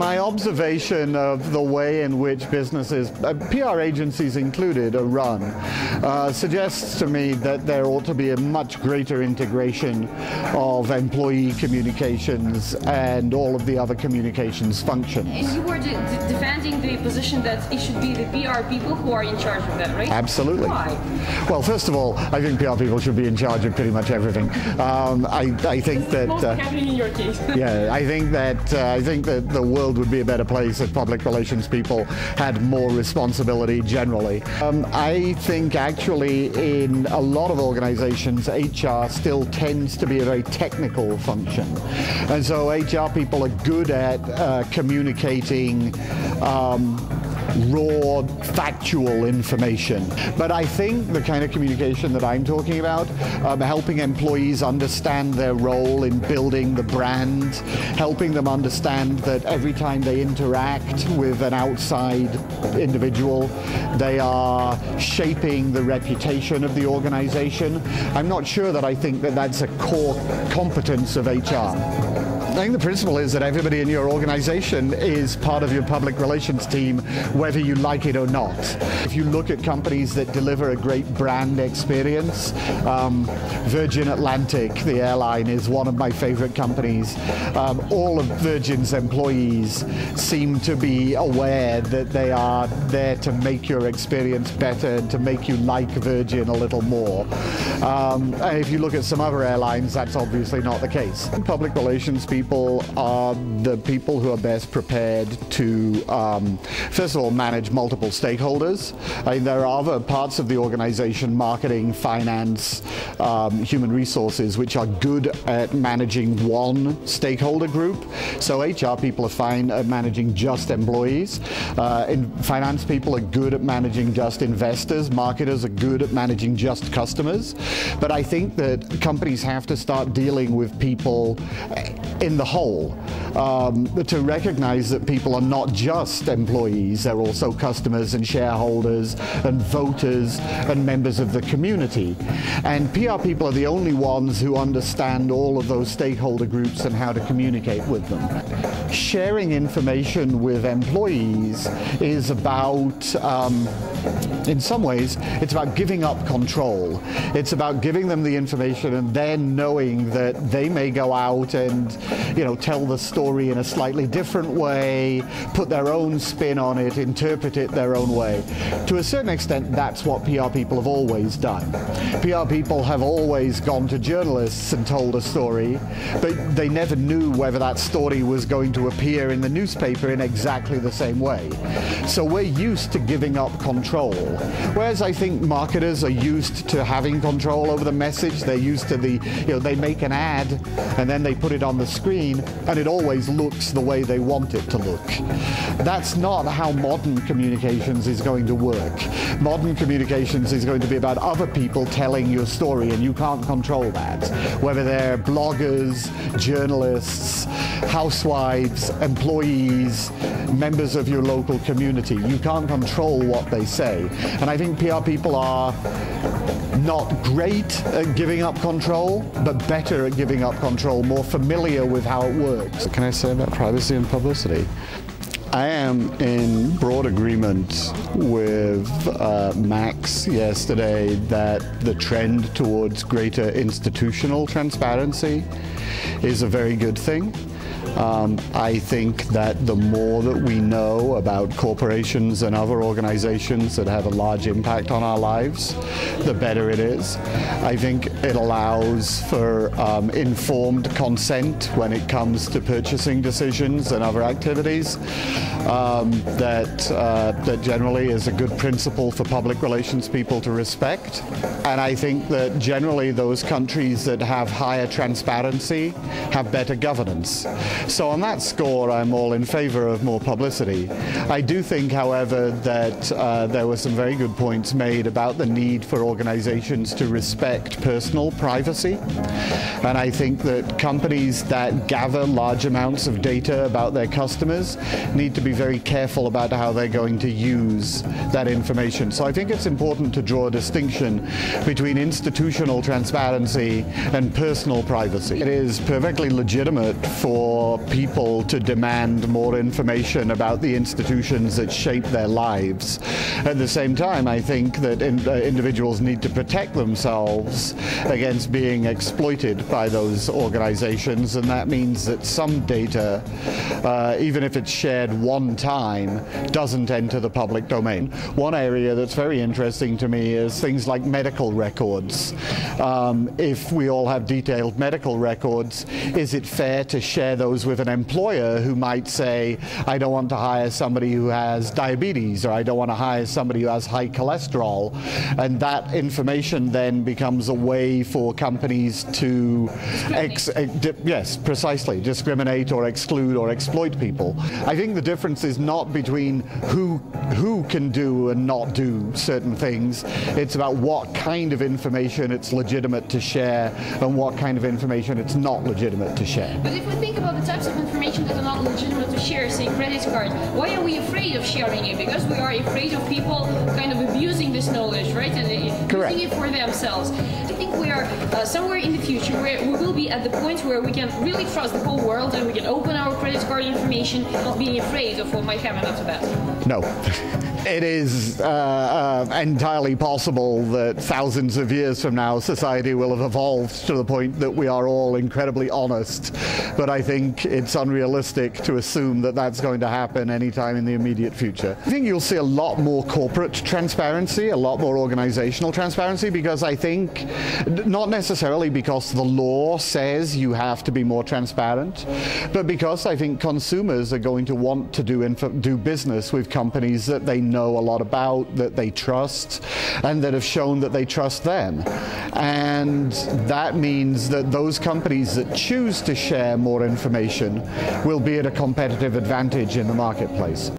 My observation of the way in which businesses, PR agencies included, are run suggests to me that there ought to be a much greater integration of employee communications and all of the other communications functions. And you were defending the position that it should be the PR people who are in charge of that, right? Absolutely. Why? Well, first of all, I think PR people should be in charge of pretty much everything. I think that most happening in your case. yeah, I think that the world would be a better place if public relations people had more responsibility generally. I think actually in a lot of organizations, HR still tends to be a very technical function, and so HR people are good at communicating raw, factual information. But I think the kind of communication that I'm talking about, helping employees understand their role in building the brand, helping them understand that every time they interact with an outside individual, they are shaping the reputation of the organization. I'm not sure that I think that that's a core competence of HR. I think the principle is that everybody in your organization is part of your public relations team, whether you like it or not. If you look at companies that deliver a great brand experience, Virgin Atlantic, the airline, is one of my favorite companies. All of Virgin's employees seem to be aware that they are there to make your experience better and to make you like Virgin a little more. And if you look at some other airlines, that's obviously not the case. Public relations people are the people who are best prepared to, first of all, manage multiple stakeholders. I mean, there are other parts of the organization, marketing, finance, human resources, which are good at managing one stakeholder group. So HR people are fine at managing just employees. Finance people are good at managing just investors. Marketers are good at managing just customers. But I think that companies have to start dealing with people in the whole, to recognize that people are not just employees, they're also customers and shareholders and voters and members of the community. And PR people are the only ones who understand all of those stakeholder groups and how to communicate with them. Sharing information with employees is about, in some ways, it's about giving up control. It's about giving them the information and then knowing that they may go out and, tell the story in a slightly different way, put their own spin on it, interpret it their own way. To a certain extent, that's what PR people have always done. PR people have always gone to journalists and told a story, but they never knew whether that story was going to appear in the newspaper in exactly the same way. So we're used to giving up control. Whereas I think marketers are used to having control over the message. They're used to they make an ad and then they put it on the screen and it always looks the way they want it to look. That's not how modern communications is going to work. Modern communications is going to be about other people telling your story, and you can't control that. Whether they're bloggers, journalists, housewives, employees, members of your local community, you can't control what they say. And I think PR people are not great at giving up control, but better at giving up control, more familiar with how it works. What can I say about privacy and publicity? I am in broad agreement with Max yesterday that the trend towards greater institutional transparency is a very good thing. I think that the more that we know about corporations and other organizations that have a large impact on our lives, the better it is. I think it allows for informed consent when it comes to purchasing decisions and other activities. That generally is a good principle for public relations people to respect. And I think that generally those countries that have higher transparency have better governance. So on that score, I'm all in favor of more publicity. I do think, however, that there were some very good points made about the need for organizations to respect personal privacy. And I think that companies that gather large amounts of data about their customers need to be very careful about how they're going to use that information. So I think it's important to draw a distinction between institutional transparency and personal privacy. It is perfectly legitimate for for people to demand more information about the institutions that shape their lives. At the same time, I think that individuals need to protect themselves against being exploited by those organizations, and that means that some data, even if it's shared one time, doesn't enter the public domain. One area that's very interesting to me is things like medical records. If we all have detailed medical records, is it fair to share those with an employer who might say, I don't want to hire somebody who has diabetes, or I don't want to hire somebody who has high cholesterol? And that information then becomes a way for companies to yes, precisely, discriminate or exclude or exploit people. I think the difference is not between who can do and not do certain things. It's about what kind of information it's legitimate to share and what kind of information it's not legitimate to share. But if we think about the types of information that are not legitimate to share, say credit card, why are we afraid of sharing it? Because we are afraid of people kind of abusing this knowledge, right? And using it for themselves. I think we are somewhere in the future where we will be at the point where we can really trust the whole world and we can open our credit card information without being afraid of what might happen after that. No. It is entirely possible that thousands of years from now society will have evolved to the point that we are all incredibly honest, but I think it's unrealistic to assume that that's going to happen anytime in the immediate future. I think you'll see a lot more corporate transparency, a lot more organizational transparency, because I think, not necessarily because the law says you have to be more transparent, but because I think consumers are going to want to do business with companies that they know a lot about, that they trust, and that have shown that they trust them. And that means that those companies that choose to share more information will be at a competitive advantage in the marketplace.